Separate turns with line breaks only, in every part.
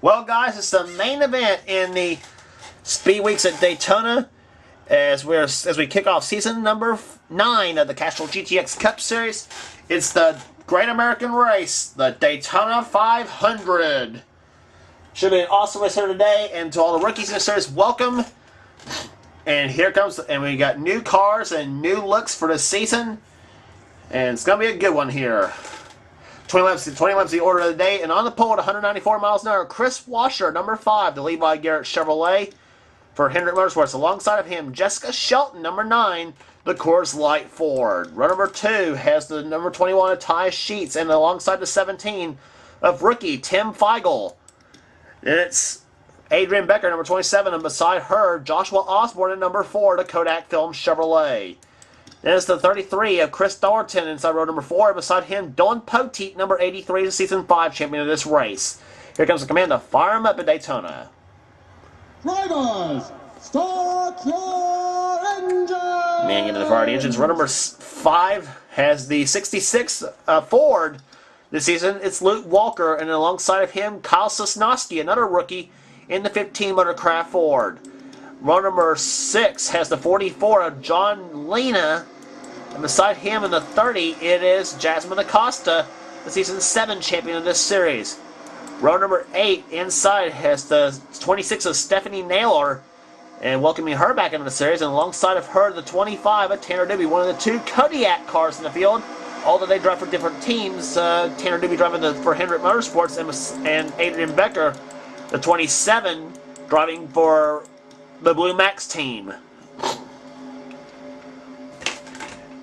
Well, guys, it's the main event in the Speed Weeks at Daytona as we kick off season number 9 of the Castrol GTX Cup Series. It's the Great American Race, the Daytona 500. Should be an awesome race here today, and to all the rookies in the series, welcome. And here comes, and we got new cars and new looks for the season, and it's gonna be a good one here. 20 laps the order of the day, and on the pole at 194 miles an hour, Chris Washer, number 5, the Levi Garrett Chevrolet for Hendrick Motorsports. Alongside of him, Jessica Shelton, number 9, the Coors Light Ford. Row number 2 has the number 21 of Ty Sheets, and alongside the 17 of rookie Tim Feigl. And it's Adrian Becker, number 27, and beside her, Joshua Osborne, at number 4, the Kodak Film Chevrolet. Then it's the 33 of Chris Thornton inside row number 4. Beside him, Dylan Poteet, number 83, the Season 5 champion of this race. Here comes the command to fire him up at Daytona.
Drivers, start your engines!
Man, get to the fire the engines. Row number 5 has the 66 Ford this season. It's Luke Walker, and alongside of him, Kyle Sosnowski, another rookie, in the 15 Motorcraft Ford. Row number 6 has the 44 of John Lena, and beside him in the 30, it is Jasmine Acosta, the Season 7 champion of this series. Row number 8 inside has the 26 of Stephanie Naylor, and welcoming her back into the series, and alongside of her, the 25 of Tanner Doobie, one of the 2 Kodiak cars in the field. Although they drive for different teams, Tanner Doobie driving for Hendrick Motorsports, and Adrian Becker, the 27, driving for the Blue Max team.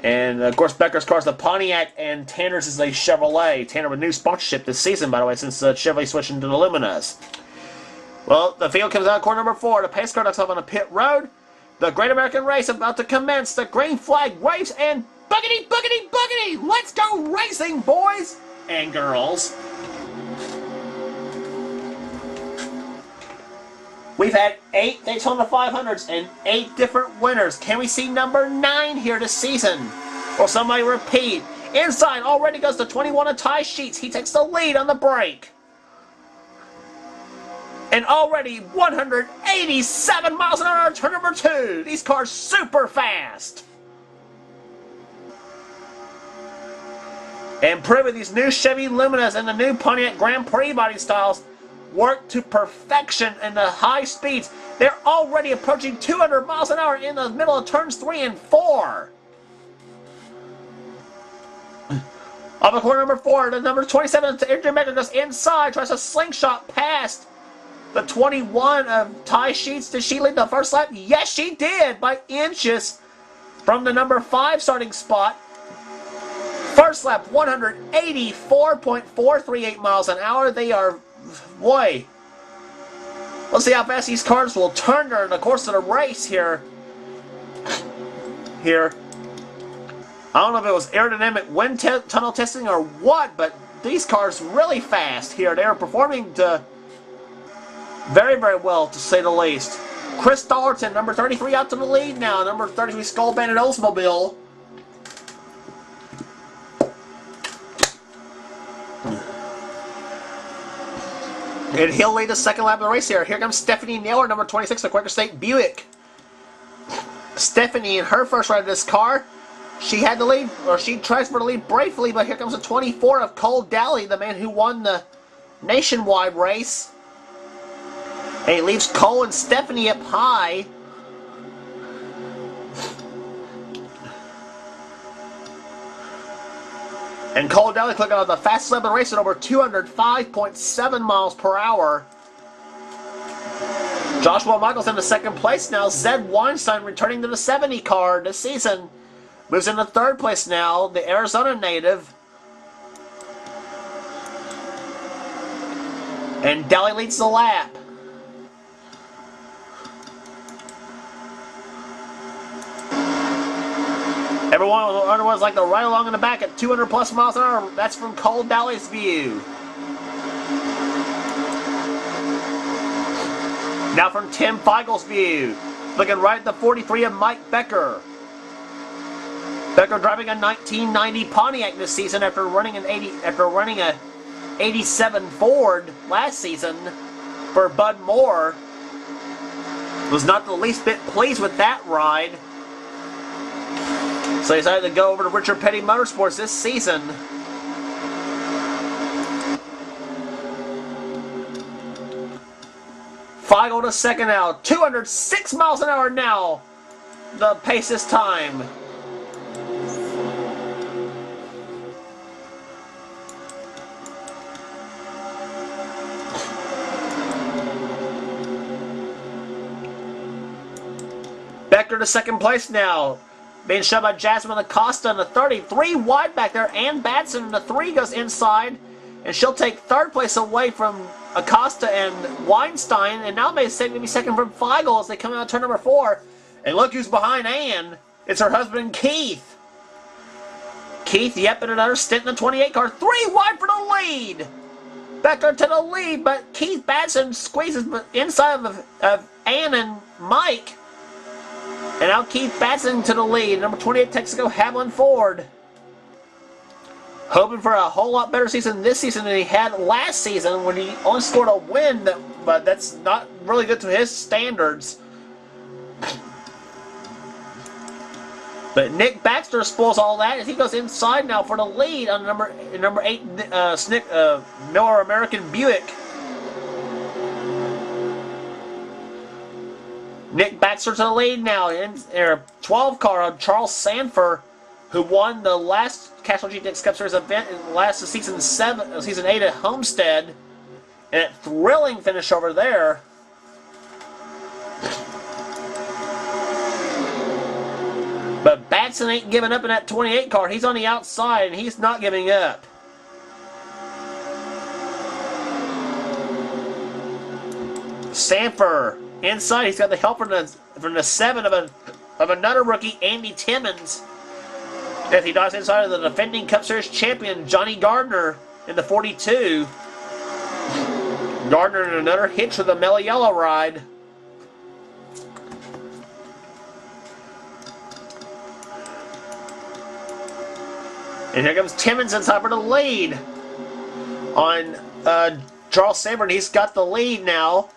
And of course, Becker's car is the Pontiac, and Tanner's is a Chevrolet. Tanner with new sponsorship this season, by the way, since Chevrolet switched into the Luminas. Well, the field comes out of corner number 4. The pace car ducks up on a pit road. The Great American Race about to commence. The green flag waves, and boogity, boogity, boogity! Let's go racing, boys and girls. We've had 8 Daytona 500s and 8 different winners. Can we see number 9 here this season? Or somebody repeat? Inside already goes the 21 of Ty Sheets. He takes the lead on the break. And already 187 miles an hour, turn number 2. These cars super fast. And proving these new Chevy Luminas and the new Pontiac Grand Prix body styles work to perfection in the high speeds. They're already approaching 200 miles an hour in the middle of turns 3 and 4. Off of corner number 4, the number 27, Adrian Becker goes inside, tries to slingshot past the 21 of Ty Sheets. Did she lead the first lap? Yes, she did, by inches from the number 5 starting spot. First lap, 184.438 miles an hour. They are, boy, let's see how fast these cars will turn during the course of the race here. I don't know if it was aerodynamic wind tunnel testing or what, but these cars really fast here. They are performing very, very well, to say the least. Chris Thornton, number 33, out to the lead now. Number 33, Skull Bandit Oldsmobile. And he'll lead the second lap of the race here. Here comes Stephanie Naylor, number 26, the Quaker State Buick. Stephanie, in her first ride of this car, she had the lead, or she tries for the lead bravely, but here comes the 24 of Cole Daly, the man who won the nationwide race. And he leaves Cole and Stephanie up high. And Cole Daly clicking on the fastest lap of the race at over 205.7 miles per hour. Joshua Michaels in the second place now. Zed Weinstein returning to the 70 car this season. Moves into third place now, the Arizona native. And Daly leads the lap. Everyone's like to ride along in the back at 200 plus miles an hour. That's from Cole Daly's view. Now from Tim Feigl's view. Looking right at the 43 of Mike Becker. Becker driving a 1990 Pontiac this season after running a 87 Ford last season. for Bud Moore. Was not the least bit pleased with that ride. So he decided to go over to Richard Petty Motorsports this season. Feigl to second now. 206 miles an hour now. The pace this time. Becker to second place now. Being shoved by Jasmine Acosta in the 30. 3 wide back there. Ann Batson in the 3 goes inside. And she'll take third place away from Acosta and Weinstein. And now maybe second from Feigl as they come out of turn number 4. And look who's behind Ann. It's her husband, Keith. Keith, yep, in another stint in the 28 car. 3 wide for the lead. Becker to the lead, but Keith Batson squeezes inside of Ann and Mike. And now Keith Batson to the lead. Number 28 Texaco Hamlin Ford. Hoping for a whole lot better season this season than he had last season when he only scored a win, but that's not really good to his standards. But Nick Baxter spoils all that as he goes inside now for the lead on number 8 Miller American Buick. Nick Baxter to the lead now in their 12 car on Charles Sanford, who won the last Castrol GTX Cup Series event in last season 8 at Homestead, and a thrilling finish over there. But Batson ain't giving up in that 28 car. He's on the outside and he's not giving up. Sanford inside, he's got the help from the 7 of another rookie, Andy Timmons, as he dives inside of the defending Cup Series champion, Johnny Gardner, in the 42. Gardner in another hitch with the Mellow Yellow ride. And here comes Timmons inside for the lead on Charles Sanford. He's got the lead now.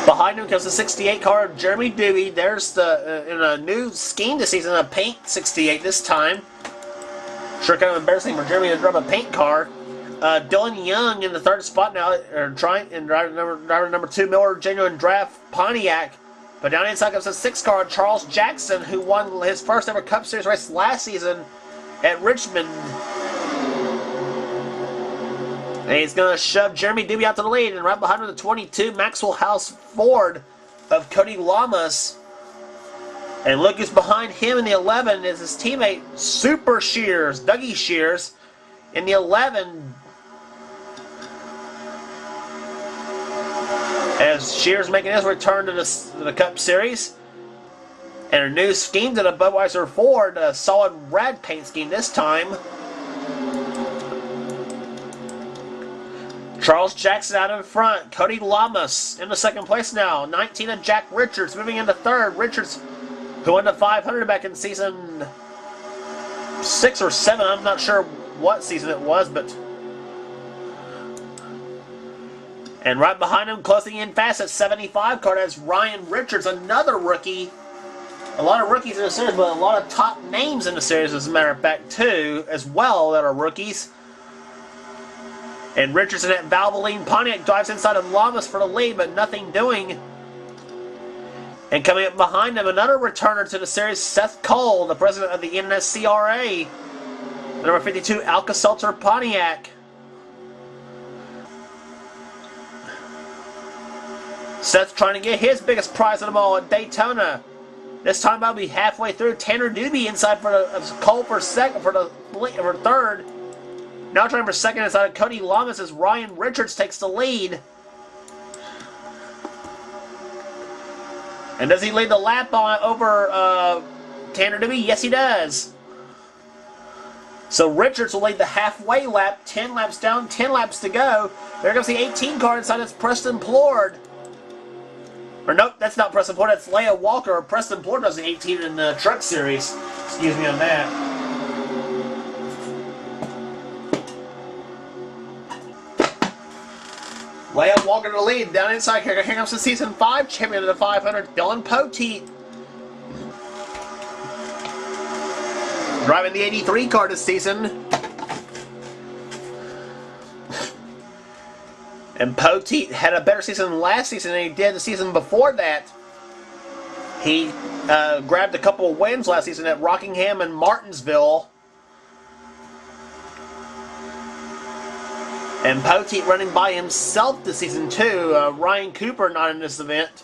Behind him comes the 68 car of Jeremy Dewey. There's in a new scheme this season, a paint 68 this time. Sure kind of embarrassing for Jeremy to drive a paint car. Dylan Young in the 3rd spot now, driver number 2, Miller Genuine Draft Pontiac. But down inside comes the 6 car of Charles Jackson, who won his first ever Cup Series race last season at Richmond. And he's going to shove Jeremy Dewey out to the lead. And right behind him, the 22 Maxwell House Ford of Cody Lamas. And look who's behind him in the 11 is his teammate, Super Shears, Dougie Shears. In the 11, as Shears making his return to the Cup Series. And a new scheme to the Budweiser Ford, a solid red paint scheme this time. Charles Jackson out in front. Cody Lamas in the 2nd place now. 19 of Jack Richards moving into 3rd. Richards, who won the 500 back in season 6 or 7. I'm not sure what season it was, but... And right behind him, closing in fast at 75 car, that's Ryan Richards, another rookie. A lot of rookies in the series, but a lot of top names in the series, as a matter of fact, too, as well, that are rookies. And Richardson at Valvoline Pontiac drives inside of Lamas for the lead, but nothing doing. And coming up behind him, another returner to the series, Seth Cole, the president of the NSCRA. Number 52, Alka-Seltzer Pontiac. Seth's trying to get his biggest prize of them all at Daytona. This time I'll be halfway through. Tanner Doobie inside for Cole for 3rd. Now trying for 2nd inside of Cody Lamas as Ryan Richards takes the lead. And does he lead the lap over Tanner Doobie? Yes, he does. So Richards will lead the halfway lap, 10 laps down, 10 laps to go. There comes the 18 car inside. It's Preston Plord. Or nope, that's not Preston Plord, that's Leia Walker. Preston Plord does the 18 in the Truck Series. Excuse me on that. Leia Walker to the lead. Down inside, here comes the Season 5 champion of the 500, Dylan Poteet. Driving the 83 car this season. And Poteet had a better season last season than he did the season before that. He grabbed a couple of wins last season at Rockingham and Martinsville. And Poteet running by himself this season too. Ryan Cooper not in this event,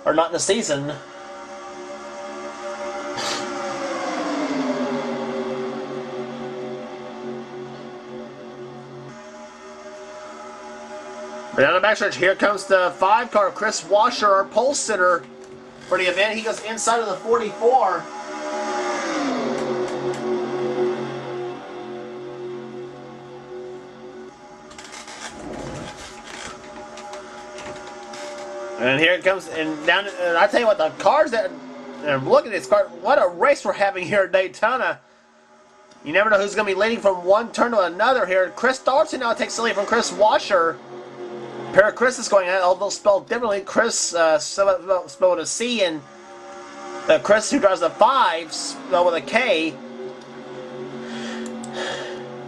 or not in the season. But down the backstretch, here comes the 5 car, Chris Washer, our pole sitter for the event. He goes inside of the 44. And here it comes, and down. And I tell you what, the cars that, and look at this car. What a race we're having here at Daytona. You never know who's going to be leading from one turn to another here. Chris Dawson now takes the lead from Chris Washer. A pair of Chris is going out, although spelled differently. Chris spelled with a C, and Chris, who drives the 5, spelled with a K.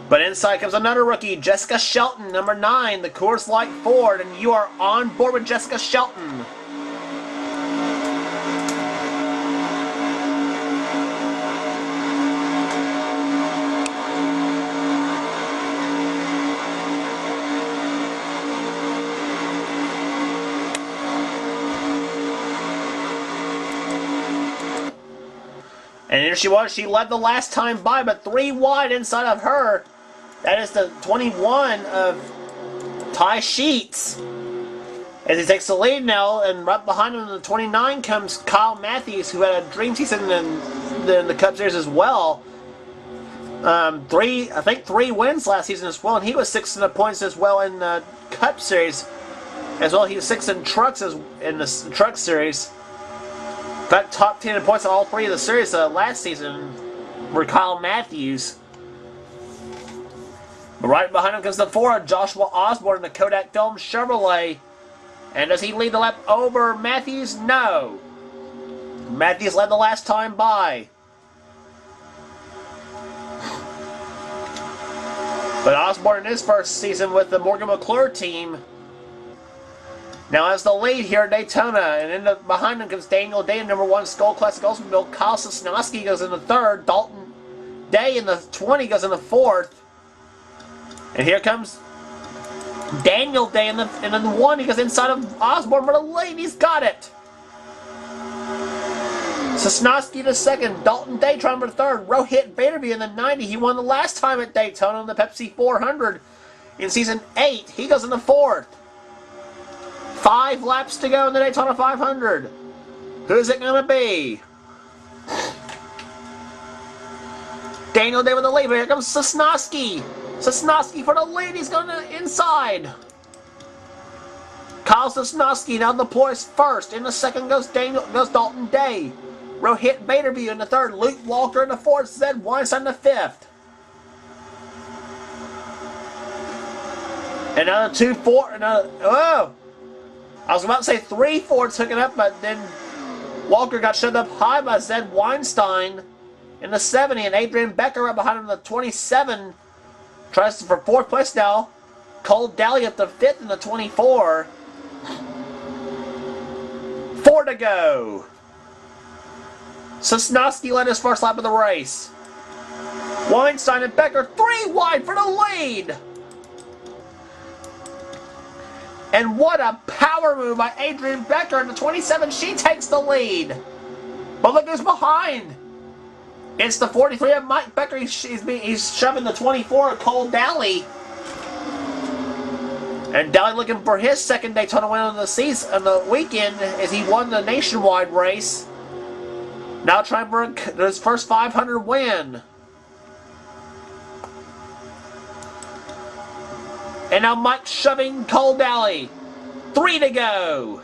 But inside comes another rookie, Jessica Shelton, number 9, the Coors Light Ford, and you are on board with Jessica Shelton. And here she was. She led the last time by, but 3 wide inside of her. That is the 21 of Ty Sheets. As he takes the lead now, and right behind him in the 29 comes Kyle Matthews, who had a dream season in the Cup Series as well. I think 3 wins last season as well, and he was 6th in the points as well in the Cup Series. As well, he was 6th in trucks in the Truck Series. In fact, top 10 in points in all 3 of the series last season were Kyle Matthews. But right behind him comes the 4, Joshua Osborne in the Kodak Film Chevrolet. And does he lead the lap over Matthews? No. Matthews led the last time by. But Osborne in his first season with the Morgan McClure team now has the lead here at Daytona. And behind him comes Daniel Day in number 1 Skull Classic Oldsmobile. Kyle Sosnowski goes in the 3rd. Dalton Day in the 20 goes in the 4th. And here comes Daniel Day in the 1. He goes inside of Osborne, but the lady's got it. Sosnowski the 2nd. Dalton Day trying for the 3rd. Rohit Vanderby in the 90. He won the last time at Daytona in the Pepsi 400 in Season 8. He goes in the 4th. 5 laps to go in the Daytona 500. Who's it going to be? Daniel Day with the lead. Here comes Sosnowski. Sosnowski for the lead. He's going to inside. Kyle Sosnowski now deploys first. In the 2nd goes Dalton Day. Rohit Baderview in the 3rd. Luke Walker in the 4th. Zed Weinstein in the 5th. Another 2 4. Oh! I was about to say 3 Fords hooking up, but then Walker got shut up high by Zed Weinstein in the 70, and Adrian Becker right behind him in the 27. Tries for 4th place now. Cole Daly at the 5th in the 24. 4 to go. Sosnowski led his first lap of the race. Weinstein and Becker 3 wide for the lead. And what a power move by Adrian Becker in the 27. She takes the lead. But look who's behind. It's the 43 of Mike Becker. He's shoving the 24 of Cole Daly. And Daly looking for his 2nd Daytona win of the season, on the weekend, as he won the nationwide race. Now trying for his first 500 win. And now Mike shoving Cole Daly. 3 to go.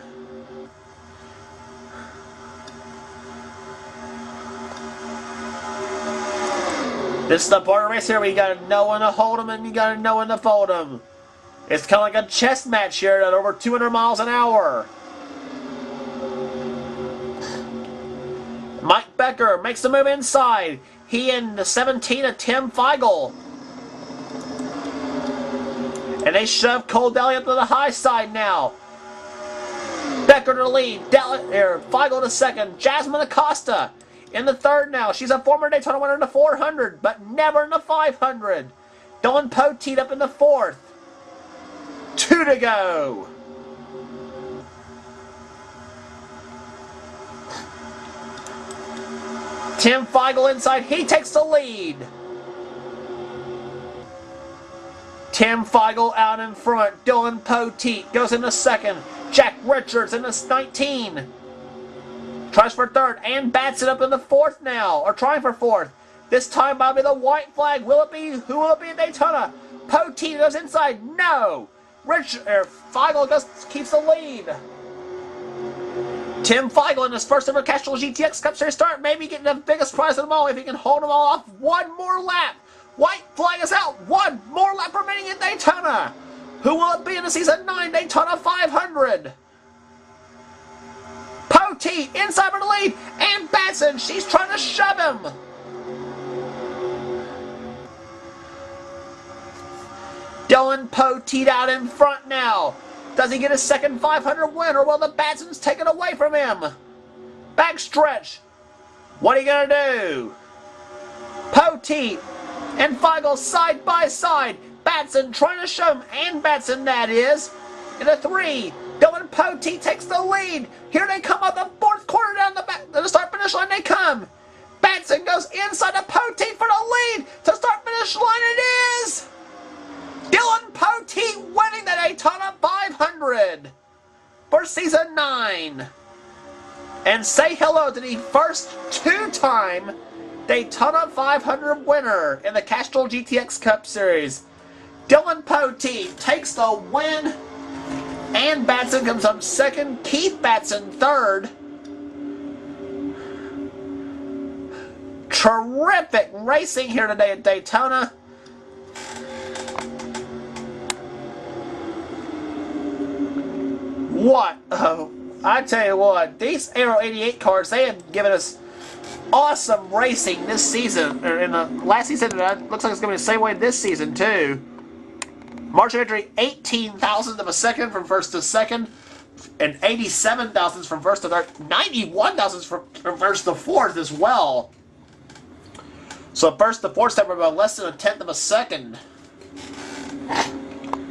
This is the part of the race here where you gotta know when to hold them and you gotta know when to fold them. It's kind of like a chess match here at over 200 miles an hour. Mike Becker makes the move inside. He and the 17 of Tim Feigl. And they shove Cole Daly up to the high side now. Becker to the lead. Feigl to second. Jasmine Acosta in the third now. She's a former Daytona winner in the 400, but never in the 500. Dylan Poteet up in the fourth. 2 to go. Tim Feigl inside. He takes the lead. Tim Feigl out in front. Dylan Poteet goes into second. Jack Richards in the 19. Tries for third and bats it up in the fourth now. Or trying for fourth. This time by the white flag. Will it be? Who will it be in Daytona? Poteet goes inside. No. Feigl keeps the lead. Tim Feigl in his first ever Castrol GTX Cup Series start, maybe getting the biggest prize of them all if he can hold them all off one more lap. White flag is out. One more lap remaining in Daytona. Who will it be in the Season 9 Daytona 500? Poteet inside for the lead. And Batson, she's trying to shove him. Dylan Poteet out in front now. Does he get his second 500 win, or will the Batsons take it away from him? Backstretch. What are you going to do? Poteet and Feigl side by side. Batson trying to show him, and Batson that is. In a 3, Dylan Poteet takes the lead. Here they come up the fourth quarter down the start-finish line they come. Batson goes inside to Poteet for the lead. To start-finish line it is. Dylan Poteet winning the Daytona 500 for Season 9. And say hello to the first 2-time Daytona 500 winner in the Castrol GTX Cup Series. Dylan Poteet takes the win, and Batson comes up second. Keith Batson third. Terrific racing here today at Daytona. What? I tell you what, these Aero 88 cars, they have given us awesome racing this season. Or in the last season, it looks like it's going to be the same way this season, too. Margin of victory, 18 thousandths of a second from first to second, and 87 thousandths from first to third, 91 thousandths from first to fourth as well. So first to fourth step were about less than a tenth of a second.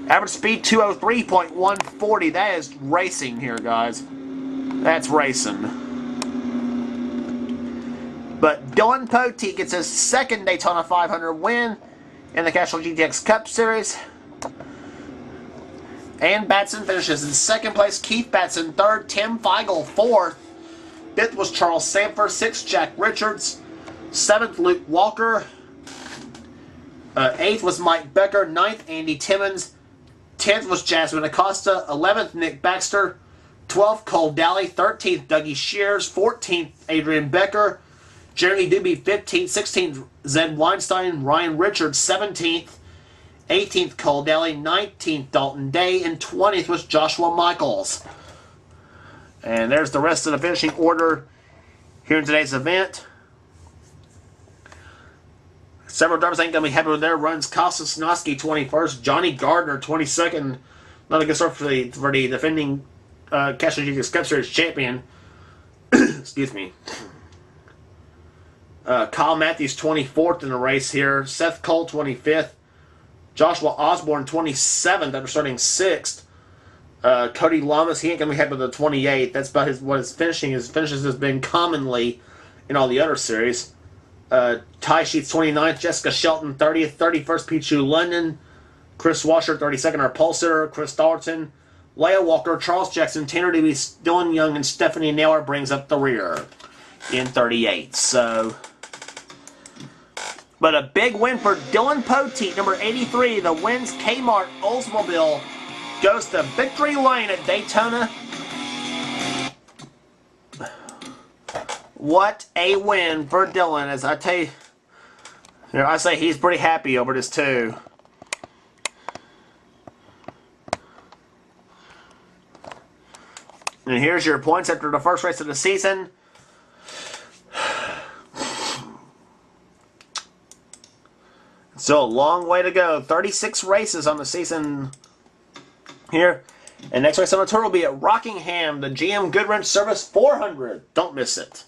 Average speed 203.140. That is racing here, guys. That's racing. But Dylan Poteet gets his second Daytona 500 win in the Castrol GTX Cup Series. And Batson finishes in second place. Keith Batson third. Tim Feigl fourth. Fifth was Charles Sanford. Sixth, Jack Richards. Seventh, Luke Walker. Eighth was Mike Becker. Ninth, Andy Timmons. 10th was Jasmine Acosta. 11th, Nick Baxter. 12th, Cole Daly. 13th, Dougie Shears. 14th, Adrian Becker. Jeremy Doobie, 15th. 16th, Zed Weinstein. Ryan Richards, 17th. 18th, Cole Daly. 19th, Dalton Day. And 20th was Joshua Michaels. And there's the rest of the finishing order here in today's event. Several drivers ain't going to be happy with their runs. Kostasnowski 21st. Johnny Gardner 22nd. Not a good start for the defending Castrol GTX Cup Series champion. Excuse me. Kyle Matthews 24th in the race here. Seth Cole 25th. Joshua Osborne 27th after starting 6th. Cody Lamas, he ain't going to be happy with the 28th. That's about what his finishing is. Finishes has been commonly in all the other series. Ty Sheets 29th, Jessica Shelton 30th, 31st Pichu London, Chris Washer 32nd, our pole sitter, Chris Dalton, Leia Walker, Charles Jackson, Tanner Doobie, Dylan Young, and Stephanie Naylor brings up the rear in 38. So, but a big win for Dylan Poteet, number 83, the wins Kmart Oldsmobile, goes to victory lane at Daytona. What a win for Dylan, as I tell you. I say he's pretty happy over this too. And here's your points after the first race of the season. Still a long way to go. 36 races on the season here. And next race on the tour will be at Rockingham, the GM Goodwrench Service 400. Don't miss it.